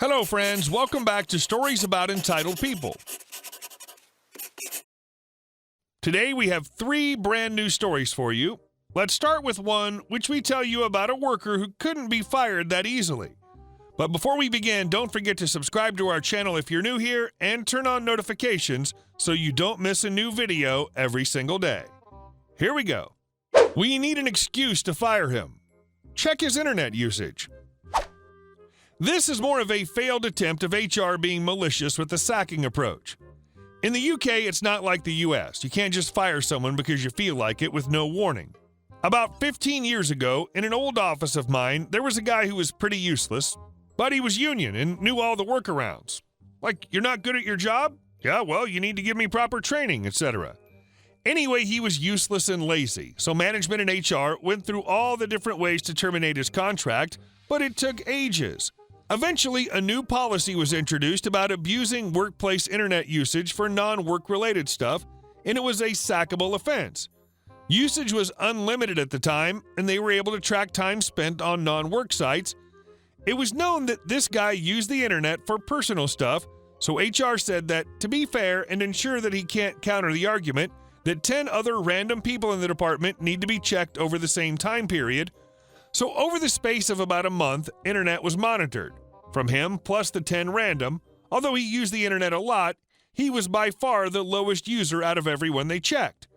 Hello, friends. Welcome back to Stories About Entitled People. Today, we have 3 brand new stories for you. Let's start with one which we tell you about a worker who couldn't be fired that easily. But before we begin, don't forget to subscribe to our channel if you're new here and turn on notifications so you don't miss a new video every single day. Here we go. We need an excuse to fire him. Check his internet usage. This is more of a failed attempt of HR being malicious with the sacking approach. In the UK, it's not like the US. You can't just fire someone because you feel like it with no warning. About 15 years ago, in an old office of mine, there was a guy who was pretty useless, but he was union and knew all the workarounds. Like, you're not good at your job? Yeah, well, you need to give me proper training, etc. Anyway, he was useless and lazy, so management and HR went through all the different ways to terminate his contract, but it took ages. Eventually, a new policy was introduced about abusing workplace internet usage for non-work-related stuff, and it was a sackable offense. Usage was unlimited at the time, and they were able to track time spent on non-work sites. It was known that this guy used the internet for personal stuff, so HR said that, to be fair and ensure that he can't counter the argument, that 10 other random people in the department need to be checked over the same time period. So over the space of about a month, internet was monitored. From him, plus the 10 random, although he used the internet a lot, he was by far the lowest user out of everyone they checked.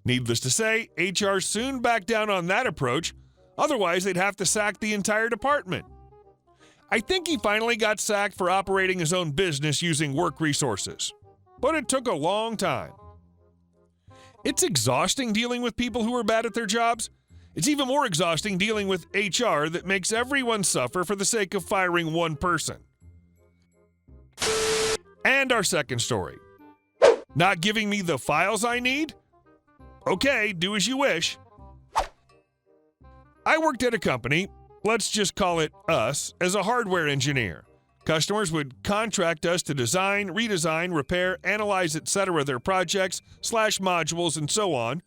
Needless to say, HR soon backed down on that approach, otherwise they'd have to sack the entire department. I think he finally got sacked for operating his own business using work resources, but it took a long time. It's exhausting dealing with people who are bad at their jobs. It's even more exhausting dealing with HR that makes everyone suffer for the sake of firing one person. And our second story. Not giving me the files I need? Okay, do as you wish. I worked at a company, let's just call it us, as a hardware engineer. Customers would contract us to design, redesign, repair, analyze, etc. their projects, /modules, and so on.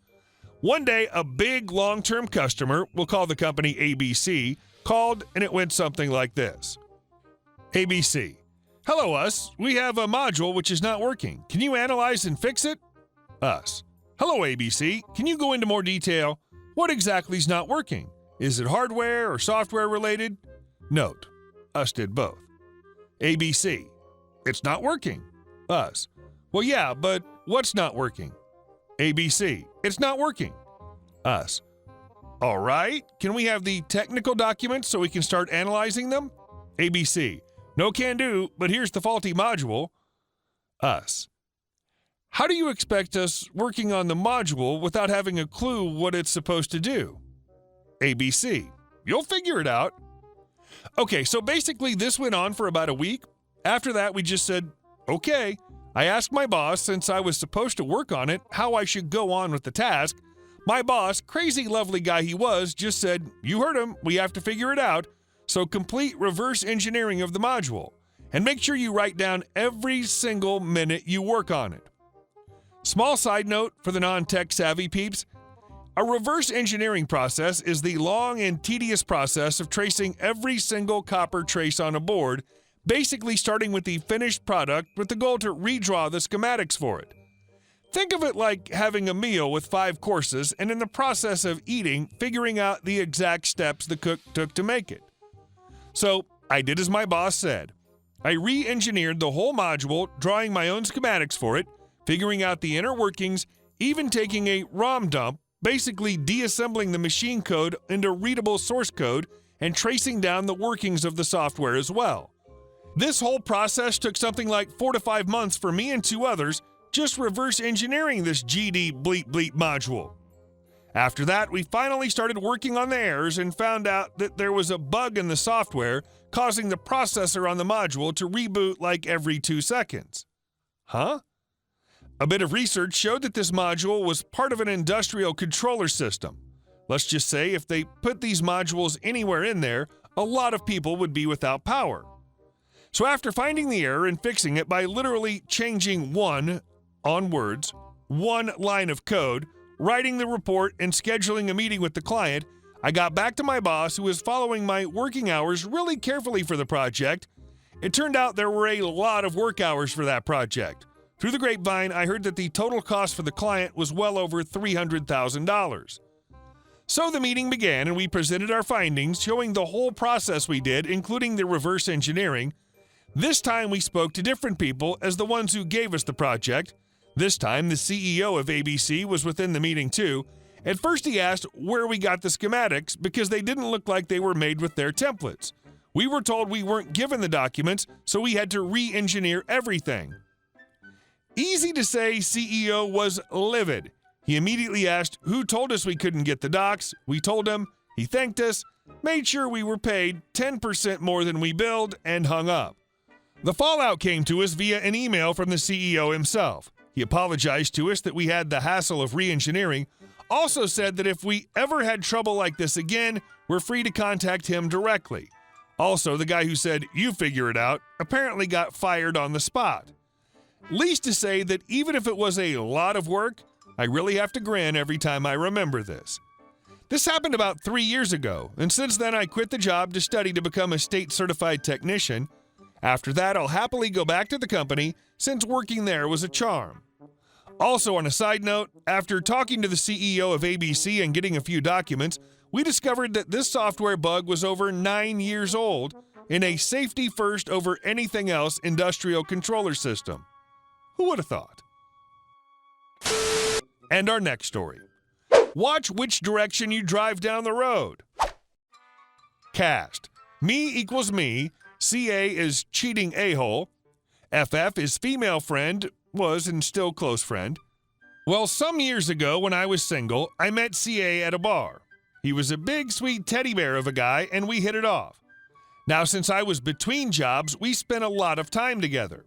One day, a big long-term customer, we'll call the company ABC, called, and it went something like this. ABC: hello, us. We have a module which is not working. Can you analyze and fix it? Us: hello, ABC. Can you go into more detail? What exactly is not working? Is it hardware or software related? Note: us did both. ABC: it's not working. Us: well, yeah, but what's not working? ABC: it's not working. Us: all right, can we have the technical documents so we can start analyzing them? ABC: no can do, but here's the faulty module. Us: how do you expect us working on the module without having a clue what it's supposed to do? ABC: you'll figure it out. Okay, so basically this went on for about a week. After that, we just said, okay. I asked my boss, since I was supposed to work on it, how I should go on with the task. My boss, crazy lovely guy he was, just said, you heard him, we have to figure it out, so complete reverse engineering of the module, and make sure you write down every single minute you work on it. Small side note for the non-tech savvy peeps, a reverse engineering process is the long and tedious process of tracing every single copper trace on a board, basically starting with the finished product with the goal to redraw the schematics for it. Think of it like having a meal with 5 courses and in the process of eating, figuring out the exact steps the cook took to make it. So I did as my boss said. I re-engineered the whole module, drawing my own schematics for it, figuring out the inner workings, even taking a ROM dump, basically deassembling the machine code into readable source code and tracing down the workings of the software as well. This whole process took something like 4 to 5 months for me and 2 others, just reverse engineering this GD bleep bleep module. After that, we finally started working on the errors and found out that there was a bug in the software causing the processor on the module to reboot like every 2 seconds. Huh? A bit of research showed that this module was part of an industrial controller system. Let's just say if they put these modules anywhere in there, a lot of people would be without power. So after finding the error and fixing it by literally changing one line of code, writing the report, and scheduling a meeting with the client, I got back to my boss, who was following my working hours really carefully for the project, It turned out there were a lot of work hours for that project. Through the grapevine, I heard that the total cost for the client was well over $300,000. So the meeting began and we presented our findings, showing the whole process we did, including the reverse engineering. This time we spoke to different people as the ones who gave us the project. This time the CEO of ABC was within the meeting too. At first he asked where we got the schematics because they didn't look like they were made with their templates. We were told we weren't given the documents, so we had to re-engineer everything. Easy to say, CEO was livid. He immediately asked who told us we couldn't get the docs. We told him, he thanked us, made sure we were paid 10% more than we billed, and hung up. The fallout came to us via an email from the CEO himself. He apologized to us that we had the hassle of re-engineering, also said that if we ever had trouble like this again, we're free to contact him directly. Also, the guy who said, "You figure it out," apparently got fired on the spot. Least to say that even if it was a lot of work, I really have to grin every time I remember this. This happened about 3 years ago, and since then I quit the job to study to become a state-certified technician. After that, I'll happily go back to the company since working there was a charm. Also, on a side note, after talking to the CEO of ABC and getting a few documents, we discovered that this software bug was over 9 years old in a safety-first over anything else industrial controller system. Who would have thought? And our next story. Watch which direction you drive down the road. Cast. Me equals me. CA is cheating a-hole. FF is female friend, was and still close friend. Well, some years ago when I was single, I met CA at a bar. He was a big, sweet teddy bear of a guy, and we hit it off. Now, since I was between jobs, we spent a lot of time together.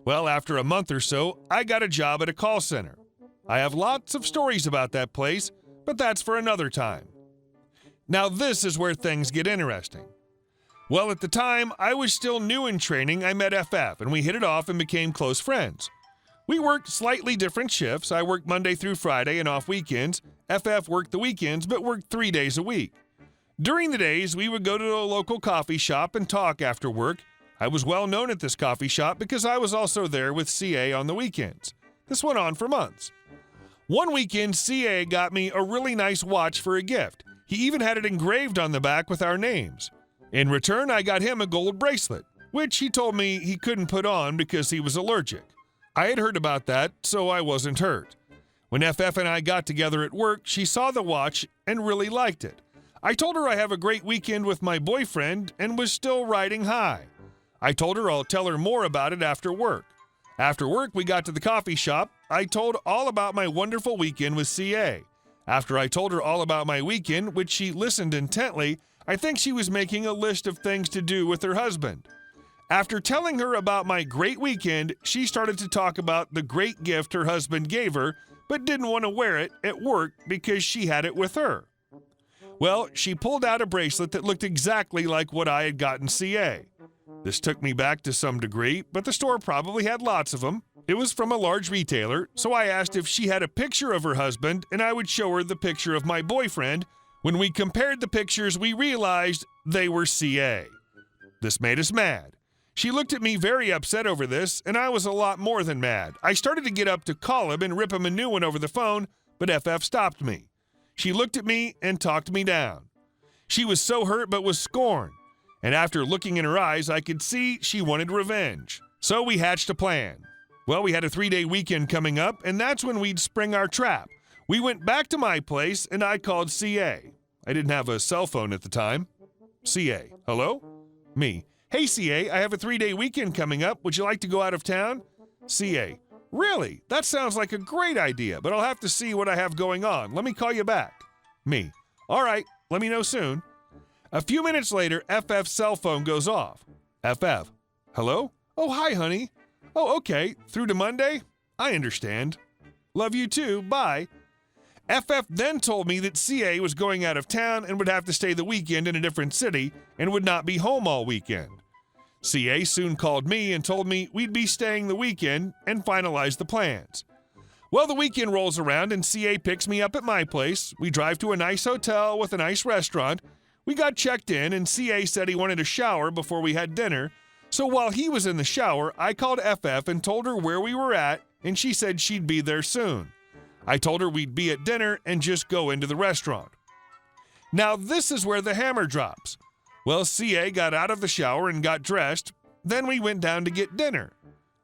Well, after a month or so, I got a job at a call center. I have lots of stories about that place, but that's for another time. Now, this is where things get interesting. Well, at the time, I was still new in training. I met FF, and we hit it off and became close friends. We worked slightly different shifts. I worked Monday through Friday and off weekends. FF worked the weekends, but worked 3 days a week. During the days, we would go to a local coffee shop and talk after work. I was well known at this coffee shop because I was also there with CA on the weekends. This went on for months. One weekend, CA got me a really nice watch for a gift. He even had it engraved on the back with our names. In return, I got him a gold bracelet, which he told me he couldn't put on because he was allergic. I had heard about that, so I wasn't hurt. When FF and I got together at work, she saw the watch and really liked it. I told her I have a great weekend with my boyfriend and was still riding high. I told her I'll tell her more about it after work. After work, we got to the coffee shop. I told all about my wonderful weekend with CA. After I told her all about my weekend, which she listened intently, I think she was making a list of things to do with her husband. After telling her about my great weekend, she started to talk about the great gift her husband gave her, but didn't want to wear it at work because she had it with her. Well, she pulled out a bracelet that looked exactly like what I had gotten CA. This took me back to some degree, but the store probably had lots of them. It was from a large retailer, so I asked if she had a picture of her husband, and I would show her the picture of my boyfriend. When we compared the pictures, we realized they were CA. This made us mad. She looked at me very upset over this, and I was a lot more than mad. I started to get up to call him and rip him a new one over the phone, but FF stopped me. She looked at me and talked me down. She was so hurt but was scorned, and after looking in her eyes, I could see she wanted revenge. So we hatched a plan. Well, we had a 3-day weekend coming up, and that's when we'd spring our trap. We went back to my place, and I called CA. I didn't have a cell phone at the time. CA, hello? Me, hey CA, I have a 3-day weekend coming up. Would you like to go out of town? CA, really? That sounds like a great idea, but I'll have to see what I have going on. Let me call you back. Me, all right, let me know soon. A few minutes later, FF's cell phone goes off. FF, hello? Oh, hi, honey. Oh, okay, through to Monday? I understand. Love you too, bye. FF then told me that CA was going out of town and would have to stay the weekend in a different city and would not be home all weekend. CA soon called me and told me we'd be staying the weekend and finalized the plans. Well, the weekend rolls around and CA picks me up at my place. We drive to a nice hotel with a nice restaurant. We got checked in and CA said he wanted a shower before we had dinner, So while he was in the shower, I called FF and told her where we were at, and she said she'd be there soon. I told her we'd be at dinner and just go into the restaurant. Now this is where the hammer drops. Well, CA got out of the shower and got dressed. Then we went down to get dinner.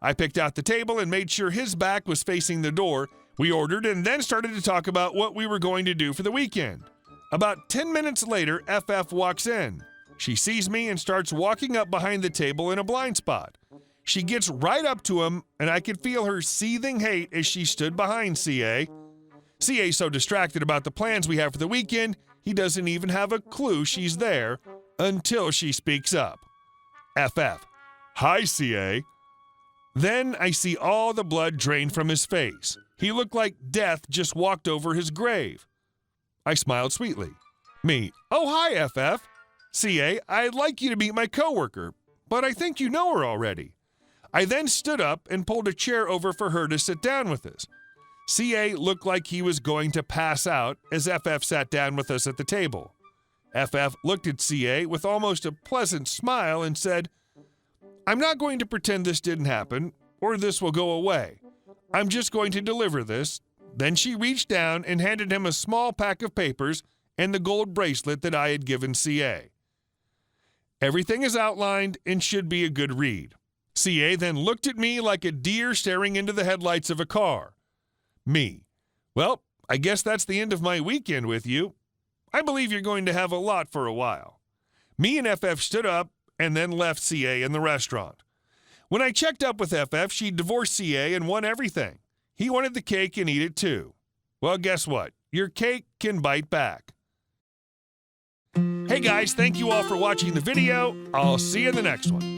I picked out the table and made sure his back was facing the door. We ordered and then started to talk about what we were going to do for the weekend. About 10 minutes later, FF walks in. She sees me and starts walking up behind the table in a blind spot. She gets right up to him, and I could feel her seething hate as she stood behind CA. CA's so distracted about the plans we have for the weekend, he doesn't even have a clue she's there until she speaks up. FF, "Hi, CA." Then I see all the blood drain from his face. He looked like death just walked over his grave. I smiled sweetly. Me, "Oh, hi, FF. CA, I'd like you to meet my coworker, but I think you know her already." I then stood up and pulled a chair over for her to sit down with us. CA looked like he was going to pass out as FF sat down with us at the table. FF looked at CA with almost a pleasant smile and said, "I'm not going to pretend this didn't happen, or this will go away. I'm just going to deliver this." Then she reached down and handed him a small pack of papers and the gold bracelet that I had given CA. Everything is outlined and should be a good read. CA then looked at me like a deer staring into the headlights of a car. Me, "Well, I guess that's the end of my weekend with you. I believe you're going to have a lot for a while." Me and FF stood up and then left CA in the restaurant. When I checked up with FF, she divorced CA and won everything. He wanted the cake and eat it too. Well, guess what? Your cake can bite back. Hey guys, thank you all for watching the video. I'll see you in the next one.